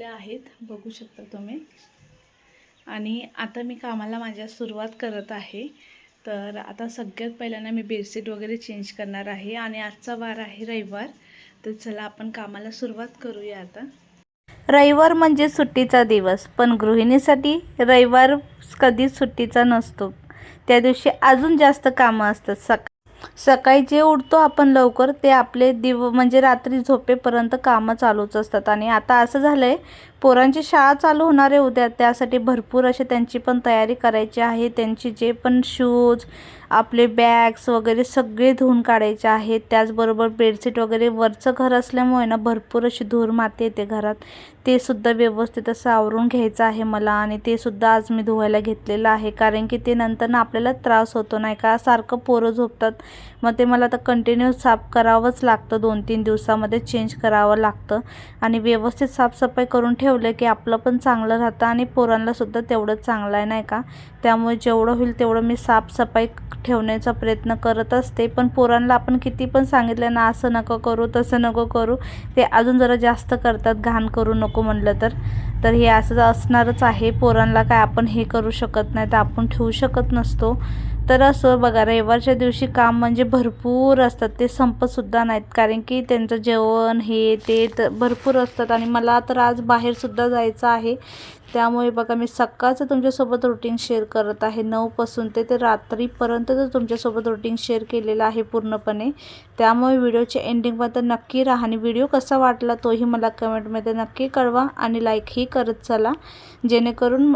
आहेत बघू शकता तुम्ही। आणि आता मी कामाला माझ्या सुरुवात करत आहे। तर आता सगळ्यात पहिल्यांदा मी बेडशीट वगैरे चेंज करणार आहे आणि आजचा वार आहे रविवार। तर चला आपण कामाला सुरुवात करूया। आता रविवार म्हणजे सुट्टीचा दिवस, पण गृहिणीसाठी रविवार कधीच सुट्टीचा नसतो। त्या दिवशी अजून जास्त कामं असतात। सकाळी जे उठतो आपण लवकर ते आपले म्हणजे रात्री झोपेपर्यंत कामं चालूच असतात। आणि आता असं झालंय पोरांची शाळा चालू होणार आहे उद्या, त्यासाठी भरपूर अशी त्यांची पण तयारी करायची आहे। त्यांची जे पण शूज, आपले बॅग्स वगैरे सगळे धुवून काढायचे आहेत। त्याचबरोबर बेडशीट वगैरे वरचं घर असल्यामुळे ना भरपूर अशी धूळ माती येते घरात, ते सुद्धा व्यवस्थित असं आवरून घ्यायचं आहे मला। आणि ते सुद्धा आज मी धुवायला घेतलेलं आहे, कारण की ते नंतर ना आपल्याला त्रास होतो नाही का, सारखं पोरं झोपतात, मग ते मला आता कंटिन्यू साफ करावंच लागतं, 2-3 दिवसामध्ये चेंज करावं लागतं। आणि व्यवस्थित साफसफाई करून ठेवलं की आपलं पण चांगलं राहतं आणि पोरांना सुद्धा तेवढंच चांगलं आहे नाही का। त्यामुळे जेवढं होईल तेवढं मी साफसफाई ठेवण्याचा प्रयत्न करत असते। पण पोरांना आपण किती पण सांगितलं ना असं नको करू तसं नको करू, ते अजून जरा जास्त करतात, घाण करू नको म्हटलं तर हे असं असणारच आहे। पोरांना काय आपण हे करू शकत नाही, तर आपण ठेवू शकत नसतो। तर असं बघा, रविवारच्या दिवशी काम म्हणजे भरपूर असतात, ते संपतसुद्धा नाहीत, कारण की त्यांचं जेवण हे ते तर भरपूर असतात। आणि मला तर आज बाहेरसुद्धा जायचं आहे, त्यामुळे बघा मी सकाळचं तुमच्यासोबत रुटीन शेअर करत आहे। 9 पासून ते रात्रीपर्यंत तुमच्यासोबत रुटीन शेअर केलेलं आहे पूर्णपणे। त्यामुळे व्हिडिओच्या एंडिंगपर्यंत नक्की राहा आणि व्हिडिओ कसा वाटला तोही मला कमेंटमध्ये नक्की कळवा आणि लाईकही करत चला, जेणेकरून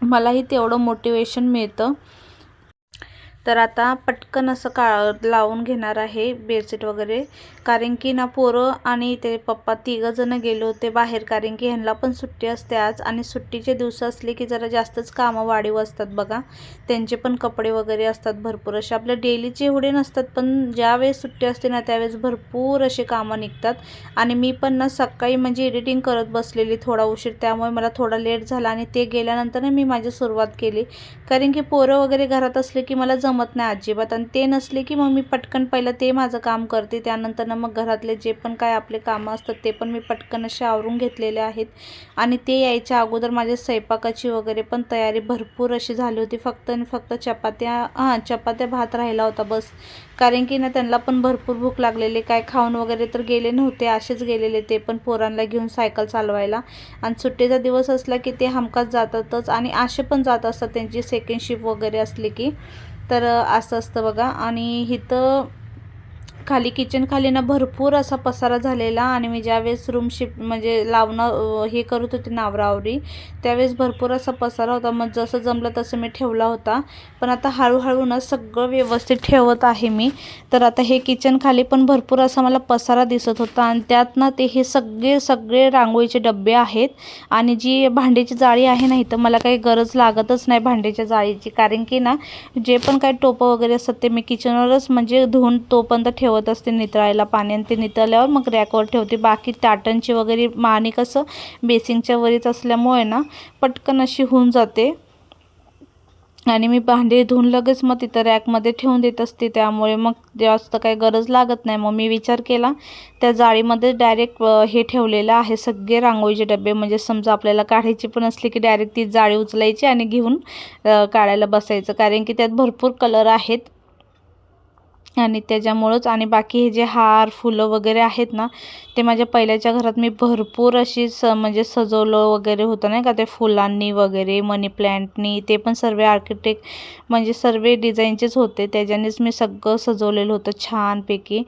मलाही तेवढं मोटिवेशन मिळतं। तर आता पटकन असं लावून घेणार आहे बेडशीट वगैरे, कारण की ना पोरं आणि ते पप्पा तिघंजण गेले होते बाहेर, कारण की ह्यांना पण सुट्टी असते आज। आणि सुट्टीचे दिवस असले की जरा जास्तच कामं वाढीव असतात बघा, त्यांचे पण कपडे वगैरे असतात भरपूर असे, आपल्या डेलीचे एवढे नसतात, पण ज्यावेळेस सुट्टी असते ना त्यावेळेस भरपूर असे कामं निघतात। आणि मी पण ना सकाळी म्हणजे एडिटिंग करत बसलेली थोडा उशीर, त्यामुळे मला थोडा लेट झाला आणि ते गेल्यानंतर मी माझी सुरुवात केली, कारण की पोरं वगैरे घरात असले की मला जमत नाही अजिबात, आणि ते नसले की मग मी पटकन पहिलं ते माझं काम करते, त्यानंतर ना मग घरातले जे पण काय आपले कामं असतात ते पण मी पटकन असे आवरून घेतलेले आहेत। आणि ते यायच्या अगोदर माझ्या स्वयंपाकाची वगैरे पण तयारी भरपूर अशी झाली होती, फक्त आणि फक्त चपात्या भात राहिला होता बस, कारण की ना त्यांना पण भरपूर भूक लागलेली, काय खाऊन वगैरे तर गेले नव्हते, असेच गेलेले ते पण पोरांना घेऊन सायकल चालवायला। आणि सुट्टीचा दिवस असला की ते हमखास जातातच, आणि असे पण जात असतात त्यांची सेकंड शिफ्ट वगैरे असली की, तर असं असतं बघा। आणि इथं खाली किचन खाली ना भरपूर असा पसारा झालेला, आणि मी ज्यावेळेस रूम शिफ्ट म्हणजे लावणं हे करत होते नावरावरी, त्यावेळेस भरपूर असा पसारा होता, मग जसं जमलं तसं मी ठेवला होता। पण आता हळूहळू ना सगळं व्यवस्थित ठेवत आहे मी। तर आता हे किचन खाली पण भरपूर असा मला पसारा दिसत होता, आणि त्यात ना ते हे सगळे रांगोळीचे डबे आहेत, आणि जी भांड्याची जाळी आहे ना इथं मला काही गरज लागतच नाही भांड्याच्या जाळीची, कारण की ना जे पण काही टोपं वगैरे असतात ते मी किचनवरच म्हणजे धुवून तोपर्यंत ठेवत असते नितळायला पाणी, आणि ते नितळल्यावर मग रॅकवर ठेवते। बाकी ताटांची वगैरे माणी कसं बेसिंगच्या वरीच असल्यामुळे ना पटकन अशी होऊन जाते, आणि मी भांडे धुवून लगेच मग तिथं रॅकमध्ये ठेवून देत असते, त्यामुळे मग जास्त काही गरज लागत नाही। मग मी विचार केला त्या जाळीमध्ये डायरेक्ट हे ठेवलेलं आहे सगळे रांगोळीचे डबे, म्हणजे समजा आपल्याला काढायची पण असली की डायरेक्ट ती जाळी उचलायची आणि घेऊन काढायला बसायचं, कारण की त्यात भरपूर कलर आहेत आणि त्याच्यामुळंच। आणि बाकी हे जे हार फुलं वगैरे आहेत ना ते माझ्या पहिल्याच्या घरात मी भरपूर अशी म्हणजे सजवलं वगैरे होतं नाही का, ते फुलांनी वगैरे मनी प्लॅन्टनी, ते पण सर्व आर्किटेक्ट म्हणजे सर्व डिझाईनचेच होते, त्याच्यानेच मी सगळं सजवलेलं होतं छानपैकी।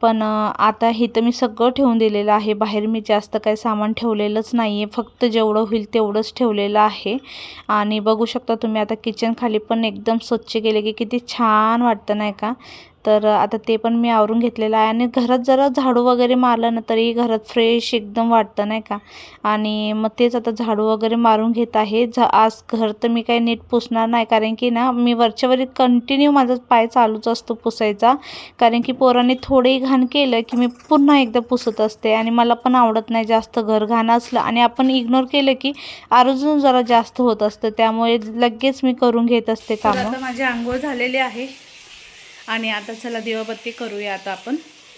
पण आता इथं मी सगळं ठेवून दिलेलं आहे, बाहेर मी जास्त काही सामान ठेवलेलंच नाही आहे, फक्त जेवढं होईल तेवढंच ठेवलेलं आहे। आणि बघू शकता तुम्ही आता किचन खाली पण एकदम स्वच्छ केले की किती छान वाटतं नाही का। तर आता ते पण मी आवरून घेतलेलं आहे. आणि घरात जरा झाडू वगैरे मारलं ना तरी घरात फ्रेश एकदम वाटतं नाही का. आणि मग तेच आता झाडू वगैरे मारून घेत आहे. आज घर तर मी काही नीट पुसणार नाही, कारण की ना मी वरच्यावर कंटिन्यू माझा पाय चालूच असतो पुसायचा, कारण की पोरांनी थोडेही घाण केलं की मी पुन्हा एकदा पुसत असते. आणि मला पण आवडत नाही जास्त घर घाण असलं आणि आपण इग्नोर केलं की अजून जरा जास्त होत असतं, त्यामुळे लगेच मी करून घेत असते तर कामं. आता माझी आंघोळ झालेली आहे आणि आता चला दिवाबत्ती करूया आता आपण.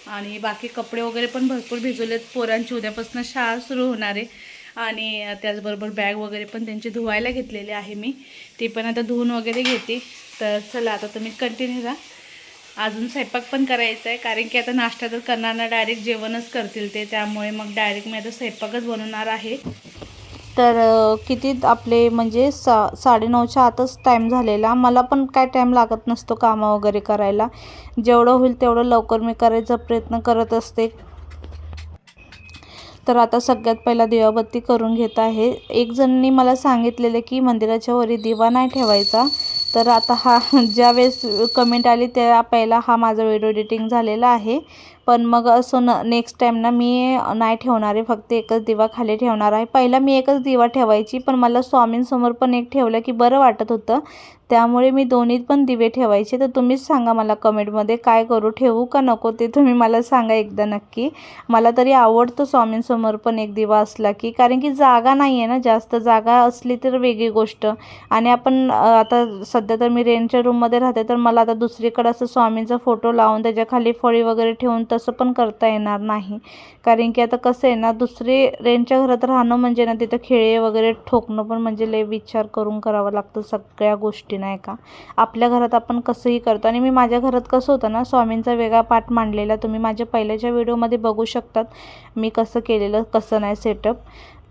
आणि बाकी कपडे वगैरे पण भरपूर भिजवलेत, पोरांची उद्यापासून शाळा सुरू होणार आहे. आणि त्याचबरोबर बॅग वगैरे पण त्यांची धुवायला घेतलेली आहे मी, ती पण आता धुवून वगैरे घेते. तर चला आता तुम्ही कंटिन्यू राहा. अजून स्वयंपाक पण करायचा आहे, कारण की आता नाश्ता तर करणार ना, डायरेक्ट जेवणच करतील ते, त्यामुळे मग डायरेक्ट मी आता स्वयंपाकच बनवणार आहे. तर किती आपले म्हणजे 9:30च्या आतच टाईम झालेला. मला पण काय टाईम लागत नसतो कामं वगैरे करायला, जेवढं होईल तेवढं लवकर मी करायचा प्रयत्न करत असते. तर आता सगळ्यात पहिला दिवाबत्ती करून घेत आहे. एक जणांनी मला सांगितलेलं की मंदिराच्या वरी दिवा नाही ठेवायचा, तर आता हा ज्यावेळेस कमेंट आली त्या पहिला हा माझा व्हिडिओ एडिटिंग झालेला आहे. पण मग असं नेक्स्ट टाईम ना मी नाही ठेवणार आहे, फक्त एकच दिवा खाली ठेवणार आहे. पहिला मी एकच दिवा ठेवायची, पण मला स्वामींसमोर पण एक ठेवलं की बरं वाटत होतं, त्यामुळे मी दोन्हीत पण दिवे ठेवायचे. तर तुम्हीच सांगा मला कमेंटमध्ये काय करू, ठेवू का नको, ते तुम्ही मला सांगा एकदा नक्की. मला तरी आवडतं स्वामींसमोर पण एक दिवा असला की, कारण की जागा नाही आहे ना, जास्त जागा असली तर वेगळी गोष्ट. आणि आपण आता सध्या तर मी रेंटच्या रूममध्ये राहते, तर मला आता दुसरीकडे असं स्वामींचा फोटो लावून त्याच्याखाली फळी वगैरे ठेवून तसं पण करता येणार नाही, कारण की आता कसं आहे ना, दुसरे रेंटच्या घरात राहणं म्हणजे ना तिथं खेळे वगैरे ठोकणं पण म्हणजे लय विचार करून करावं लागतं सगळ्या गोष्टी नाही का. आपल्या घरात आपण कसंही करतो. आणि मी माझ्या घरात कसं होतं ना, स्वामींचा वेगळा पाठ मांडलेला तुम्ही माझ्या पहिल्याच्या व्हिडिओमध्ये बघू शकतात, मी कसं केलेलं कसं नाही सेटअप.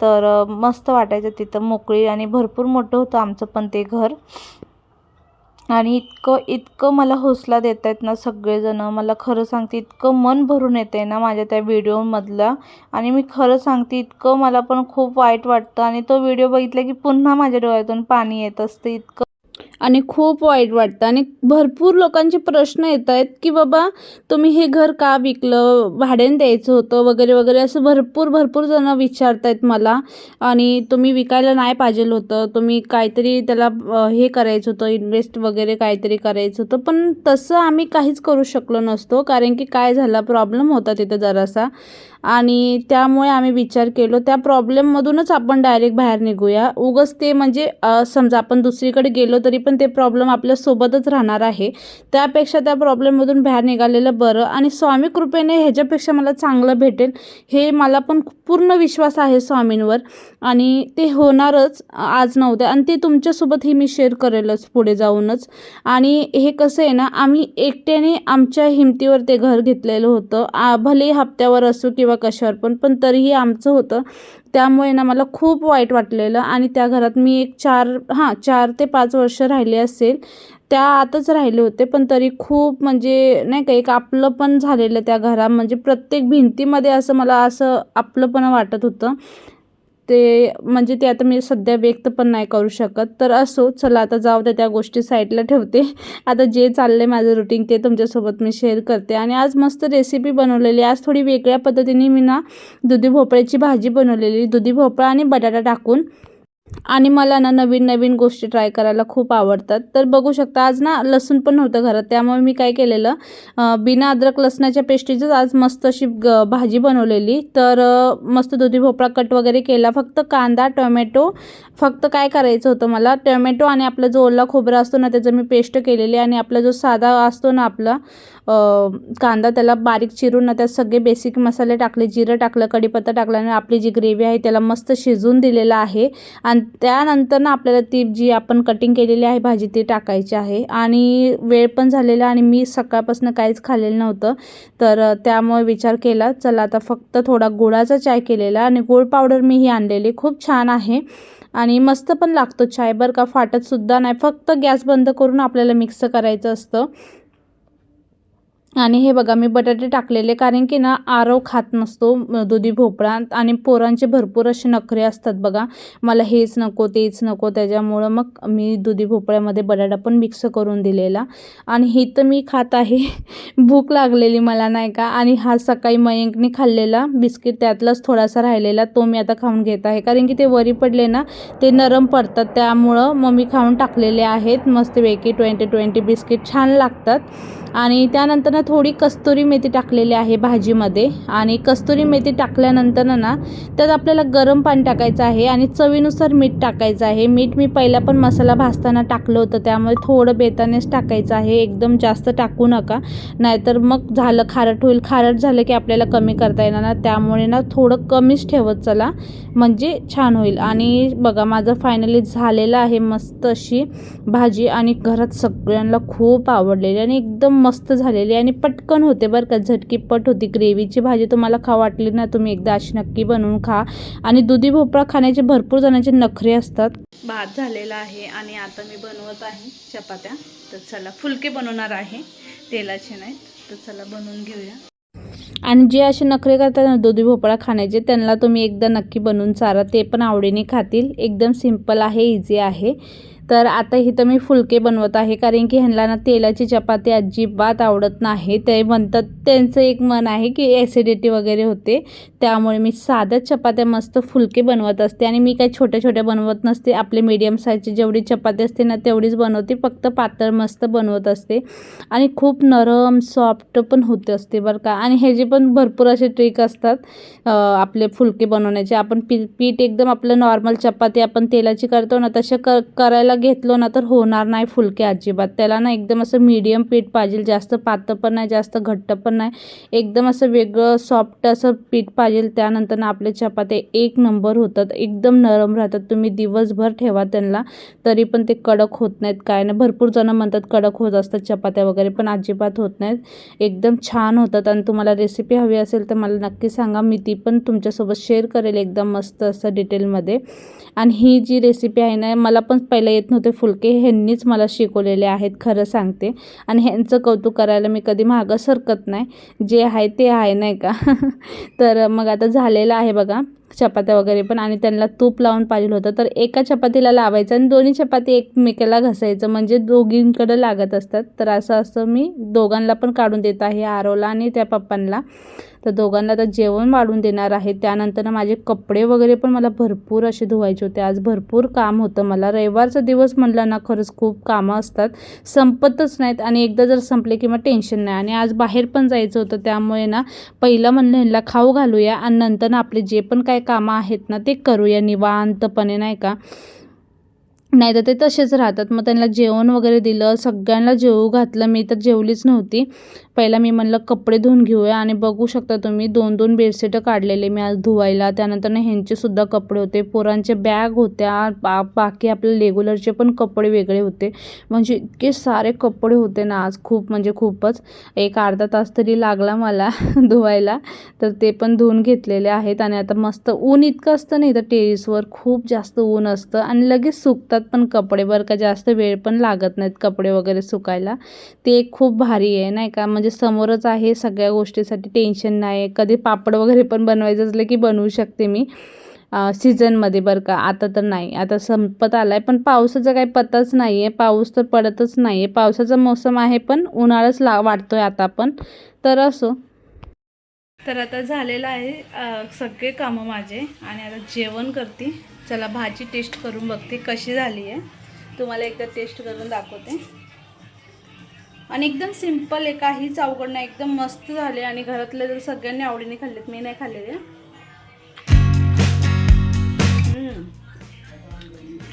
तर मस्त वाटायचं तिथं, मोकळी आणि भरपूर मोठं होतं आमचं पण ते घर. आणि इतकं मला हौसला देत आहेत ना सगळेजण, मला खरं सांगते इतकं मन भरून येतं आहे ना माझ्या त्या व्हिडिओमधलं. आणि मी खरं सांगते इतकं मला पण खूप वाईट वाटतं, आणि तो व्हिडिओ बघितला की पुन्हा माझ्या डोळ्यातून पाणी येत असतं इतकं. आणि खूप वाईट वाटतं. आणि भरपूर लोकांचे प्रश्न येत आहेत की बाबा तुम्ही हे घर का विकलं, भाड्याने द्यायचं होतं वगैरे वगैरे, असं भरपूर जण विचारत आहेत मला. आणि तुम्ही विकायला नाही पाहिजे होतं, तुम्ही काहीतरी त्याला हे करायचं होतं, इन्व्हेस्ट वगैरे काहीतरी करायचं होतं. पण तसं आम्ही काहीच करू शकलो नसतो, कारण की काय झाला, प्रॉब्लेम होता तिथं जरासा, आणि त्यामुळे आम्ही विचार केलो त्या प्रॉब्लेममधूनच आपण डायरेक्ट बाहेर निघूया. उगाच ते म्हणजे समजा आपण दुसरीकडे गेलो तरी पण ते प्रॉब्लेम आपल्यासोबतच राहणार आहे, त्यापेक्षा त्या प्रॉब्लेममधून बाहेर निघालेलं बरं. आणि स्वामी कृपेने ह्याच्यापेक्षा मला चांगलं भेटेल हे मला पण पूर्ण विश्वास आहे स्वामींवर, आणि ते होणारच आज नव्हतं. आणि ते तुमच्यासोबतही मी शेअर करेलच पुढे जाऊनच. आणि हे कसं आहे ना, आम्ही एकट्याने आमच्या हिमतीवर ते घर घेतलेलं होतं, भलेही हप्त्यावर असो किंवा कशावर पण तरीही आमचं होतं. त्यामुळे ना मला खूप वाईट वाटलेलं. आणि त्या घरात मी एक 4 ते 5 वर्ष राहिले असेल, त्या आतच राहिले होते, पण तरी खूप म्हणजे नाही का एक आपलं पण झालेलं त्या घरा, म्हणजे प्रत्येक भिंतीमध्ये असं मला असं आपलं पण वाटत होतं ते, म्हणजे ते आता मी सध्या व्यक्त पण नाही करू शकत. तर असो, चला आता जाऊ द्या, त्या गोष्टी साईडला ठेवते. आता जे चाललं आहे माझं रुटीन ते तुमच्यासोबत मी शेअर करते. आणि आज मस्त रेसिपी बनवलेली, आज थोडी वेगळ्या पद्धतीने मी ना दुधी भोपळ्याची भाजी बनवलेली, दुधी भोपळा आणि बटाटा टाकून. आणि मला ना नवीन गोष्टी ट्राय करायला खूप आवडतात. तर बघू शकता आज ना लसूण पण नव्हतं घरात, त्यामुळे मी काय केलेलं, बिना अद्रक लसणाच्या पेस्टीचंच आज मस्त अशी भाजी बनवलेली. तर मस्त दुधी भोपळा कट वगैरे केला, फक्त कांदा टोमॅटो, फक्त काय करायचं होतं मला, टोमॅटो आणि आपला जो ओला खोबरा असतो ना त्याचं मी पेस्ट केलेली, आणि आपला जो साधा असतो ना आपला कांदा त्याला बारीक चिरून ना त्यात सगळे बेसिक मसाले टाकले, जिरं टाकलं, कढीपत्ता टाकला, आणि आपली जी ग्रेव्ही आहे त्याला मस्त शिजवून दिलेलं आहे. आणि त्यानंतर ना आपल्याला ती जी आपण कटिंग केलेली आहे भाजी ती टाकायची आहे. आणि वेळ पण झालेला, आणि मी सकाळपासून काहीच खाल्लेलं नव्हतं, तर त्यामुळे विचार केला चला आता फक्त थोडा गुळाचा चाय केलेला, आणि गुळ पावडर मी ही आणलेली, खूप छान आहे आणि मस्त पण लागतो चाय बरं का, फाटतसुद्धा नाही. फक्त गॅस बंद करून आपल्याला मिक्स करायचं असतं. आणि हे बघा मी बटाटे टाकलेले, कारण की ना आरव खात नसतो दुधी भोपळा, आणि पोरांचे भरपूर असे नखरे असतात बघा, मला हेच नको तेच नको, त्याच्यामुळं मग मी दुधी भोपळ्यामध्ये बटाटा पण मिक्स करून दिलेला. आणि हे तर मी खात आहे भूक लागलेली मला नाही का, आणि हा सकाळी मयंकने खाल्लेला बिस्किट त्यातलाच थोडासा राहिलेला तो मी आता खाऊन घेत आहे, कारण की ते वरी पडले ना ते नरम पडतात, त्यामुळं मग मी खाऊन टाकलेले आहेत मस्तपैकी 20-20 बिस्किट छान लागतात. आणि त्यानंतर ना थोडी कस्तुरी मेथी टाकलेली आहे भाजीमध्ये, आणि कस्तुरी मेथी टाकल्यानंतर ना त्यात आपल्याला गरम पाणी टाकायचं आहे आणि चवीनुसार मीठ टाकायचं आहे. मीठ मी पहिला पण मसाला भाजताना टाकलं होतं, त्यामुळे थोडं बेतानेच टाकायचं आहे, एकदम जास्त टाकू नका, नाहीतर मग झालं खारट होईल, खारट झालं की आपल्याला कमी करता येणार ना, त्यामुळे ना थोडं कमीच ठेवत चला म्हणजे छान होईल. आणि बघा माझं फायनली झालेलं आहे मस्त अशी भाजी, आणि घरात सगळ्यांना खूप आवडलेली आणि एकदम मस्त झालेली आणि पटकन होते बरं का, झटकीपट होती. ग्रेव्हीची भाजी तुम्हाला खा वाटली ना तुम्ही एकदा अशी नक्की बनवून खा. आणि दुधी भोपळा खाण्याचे भरपूर जणांचे नखरे असतात. भात झालेला आहे आणि आता मी बनवत आहे चपात्या. तर चला फुलके बनवणार आहे, तेलाचे नाही, तर चला बनवून घेऊया. आणि जे असे नखरे करतात ना दुधी भोपळा खाण्याचे, त्यांना तुम्ही एकदा नक्की बनवून चारा, ते पण आवडीने खातील. एकदम सिंपल आहे, इझी आहे. तर आता इथं मी फुलके बनवत आहे, कारण की ह्यांना ना तेलाची चपाती अजिबात आवडत नाही. ते म्हणतात, त्यांचं एक मन आहे की ॲसिडिटी वगैरे होते, त्यामुळे मी साध्या चपात्या मस्त फुलके बनवत असते. आणि मी काही छोट्या छोट्या बनवत नसते, आपले मीडियम साईजची जेवढी चपाती असते ना तेवढीच बनवते, फक्त पातळ मस्त बनवत असते. आणि खूप नरम सॉफ्ट पण होते असते बरं का. आणि ह्याचे पण भरपूर असे ट्रिक असतात आपले फुलके बनवण्याचे. आपण पीठ एकदम आपलं नॉर्मल चपाती आपण तेलाची करतो ना तसे करायला घेतलो ना तर होणार नाही फुलके अजिबात. त्याला ना एकदम असं मीडियम पीठ पाहिजे, जास्त पातळ पण नाही जास्त घट्ट पण नाही, एकदम असं वेगळं सॉफ्ट असं पीठ पाहिजे. त्यानंतर ना आपले चपात्या एक नंबर होतात, एकदम नरम राहतात. तुम्ही दिवसभर ठेवा त्यांना तरी पण ते कडक होत नाहीत काय नाही. भरपूर जण म्हणतात कडक होत असतात चपात्या वगैरे, पण अजिबात होत नाहीत, एकदम छान होतात. आणि तुम्हाला रेसिपी हवी असेल तर मला नक्की सांगा, मी ती पण तुमच्यासोबत शेअर करेल एकदम मस्त असं डिटेलमध्ये. आणि ही जी रेसिपी आहे ना मला पण पहिलं येत नव्हते फुलके, ह्यांनीच मला शिकवलेले आहेत खरं सांगते. आणि ह्यांचं कौतुक करायला मी कधी मागं सरकत नाही, जे आहे ते आहे नाही का तर मग आता झालेलं आहे बघा चपात्या वगैरे पण. आणि त्यांना तूप लावून पाहिजे होतं, तर एका चपातीला लावायचं आणि दोन्ही चपाती एकमेकाला घासायचं, म्हणजे दोघींकडे लागत असतात. तर असं मी दोघांना पण काढून देत आहे, आरोला आणि त्या पप्पांना. तर दोघांना तर जेवण वाढून देणार आहे. त्यानंतर माझे कपडे वगैरे पण मला भरपूर असे धुवायचे होते, आज भरपूर काम होतं मला. रविवारचा दिवस म्हटलं ना खरंच खूप कामं असतात, संपतच नाहीत. आणि एकदा जर संपले की मग टेन्शन नाही. आणि आज बाहेर पण जायचं होतं, त्यामुळे ना पहिलं म्हणलं ह्यांना खाऊ घालूया आणि नंतर ना आपले जे पण काय कामं आहेत ना ते करूया निवांतपणे नाही का, नाही तर ते तसेच राहतात. मग त्यांना जेवण वगैरे दिलं, सगळ्यांना जेवू घातलं, मी तर जेवलीच नव्हती. पहिला मी म्हणलं कपडे धुवून घेऊया, आणि बघू शकता तुम्ही 2-2 बेडशीटं काढलेले मी आज धुवायला. त्यानंतर ह्यांचेसुद्धा कपडे होते, पोरांचे बॅग होत्या, बाकी आपले रेग्युलरचे पण कपडे वेगळे होते, म्हणजे इतके सारे कपडे होते ना आज, खूप म्हणजे खूपच. एक अर्धा तास तरी लागला मला धुवायला, तर ते पण धुवून घेतलेले आहेत. आणि आता मस्त ऊन इतकं असतं नाही तर टेरेसवर खूप जास्त ऊन असतं, आणि लगेच सुकतात पण कपडे बरं का, जास्त वेळ पण लागत नाहीत कपडे वगैरे सुकायला. ते खूप भारी आहे नाही का, म्हणजे समोरच आहे सगळ्या गोष्टीसाठी, टेन्शन नाही. कधी पापड वगैरे पण बनवायचं असलं की बनवू शकते मी सीझनमध्ये बरं का. आता तर नाही, आता संपत आला आहे, पण पावसाचा काही पत्ताच नाही आहे, पाऊस तर पडतच नाही आहे. पावसाचा मोसम आहे पण उन्हाळाच वाटतोय आता पण, तर असो. तर आता झालेलं आहे सगळे कामं माझे, आणि आता जेवण करते. चला भाजी टेस्ट करून बघते कशी झाली आहे, तुम्हाला एकदा टेस्ट करून दाखवते. आणि एकदम सिंपल आहे, काहीच अवघड नाही, एकदम मस्त झाले. आणि घरातले जर सगळ्यांनी आवडीने खाल्लेत, मी नाही खाल्लेले.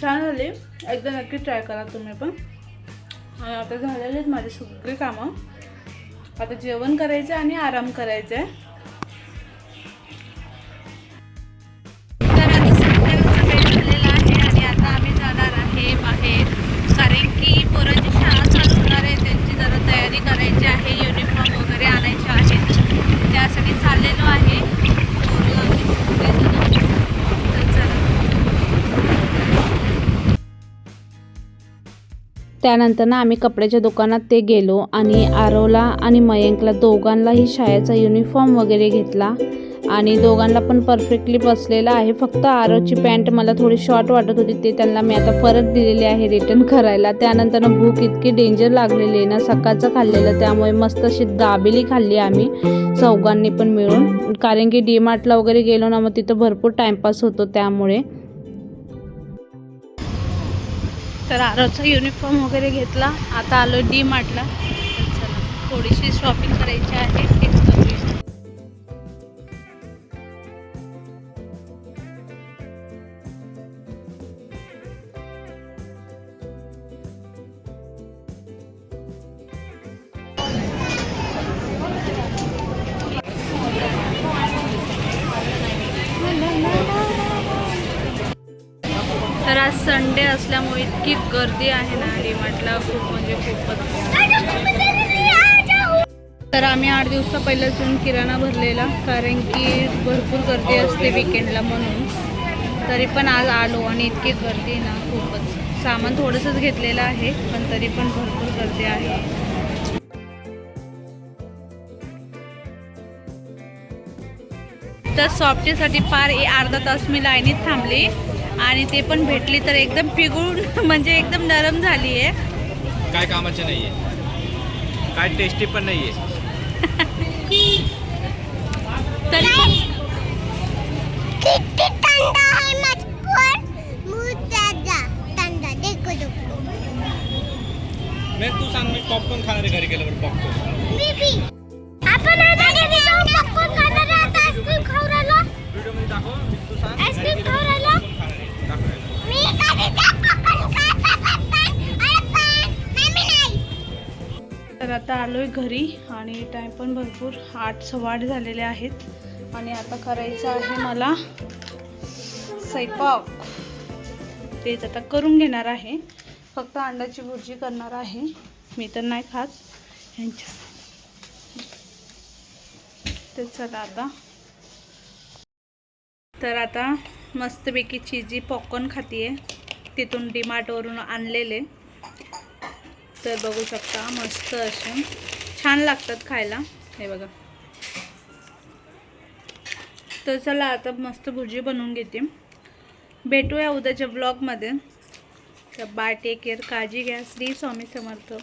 छान झाले, एकदा नक्की ट्राय करा तुम्ही पण. आणि आता झालेले आहेत माझे सगळे कामं, आता जेवण करायचं आणि आराम करायचं आहे. आणि आता आम्ही जाणार आहे बाहेर, कारण की पोरांची शाळा चालू होणार आहे, त्यांची जरा तयारी करायची आहे, युनिफॉर्म वगैरे आणायचे आहेत, त्यासाठी चाललेलो आहे. त्यानंतर ना आम्ही कपड्याच्या दुकानात ते गेलो आणि आरवला आणि मयंकला दोघांनाही शाळेचा युनिफॉर्म वगैरे घेतला आणि दोघांना पण परफेक्टली बसलेला आहे. फक्त आरवची पॅन्ट मला थोडी शॉर्ट वाटत होती, ते त्यांना मी आता परत दिलेली आहे रिटर्न करायला. त्यानंतर भूक इतकी डेंजर लागलेली आहे ना, सकाळचं खाल्लेलं, त्यामुळे मस्त अशी दाबेली खाल्ली आम्ही चौघांनी पण मिळून, कारण की डीमार्टला वगैरे गेलो ना मग तिथं भरपूर टाईमपास होतो त्यामुळे. तर आरवचा युनिफॉर्म वगैरे घेतला, आता आलो डीमार्टला. थोडीशी शॉपिंग करायची आहे, तेच करूया. तर आज संडे असल्यामुळे इतकी गर्दी आहे ना डीमार्टला, खूप म्हणजे खूपच. तर आम्ही 8 दिवसा पहिलेच येऊन किराणा भरलेला, कारण की भरपूर गर्दी असते विकेंडला म्हणून. तरी पण आज आलो आणि इतकी गर्दी ना खूपच. सामान थोडंसंच घेतलेलं आहे, पण तरी पण भरपूर गर्दी आहे. तर सॉफ्टीसाठी फार अर्धा तास मी लाईनीत थांबली आणि ते पण भेटली तर एकदम पिघळून म्हणजे एकदम नरम झाली आहे. काय कामाचे नाही आहे, काय टेस्टी पण नाही आहे. तरी तू सांग, मी पॉपकॉर्न खाणार आहे घरी गेल्यावर. पॉपकॉर्न आपण घरी जाऊन पॉपकॉर्न खाणार आहे. आता आईस्क्रीम खाऊ राहिलो. व्हिडिओ मध्ये दाखव. तू सांग आईस्क्रीम खाऊ राहिलो. मी कधी पॉपकॉर्न खात नाही. तर आता आलोय घरी आणि टाईम पण भरपूर 8:15 झालेले आहेत आणि आता करायचं आहे मला स्वयंपाक. तेच आता करून घेणार आहे. फक्त अंड्याची भुर्जी करणार आहे, मी तर नाही खात ह्यांच्या. ते चला आता. तर आता मस्तपैकी चीजी पॉपकॉर्न खातीये, तिथून डीमार्टवरून आणलेले. तर बघू शकता मस्त असे छान लागतात खायला, हे बघा. तर चला आता मस्त भुर्जी बनवून घेते. भेटूया उद्याच्या ब्लॉगमध्ये. तर बाय, टेक केअर, काळजी घ्या. श्री स्वामी समर्थ.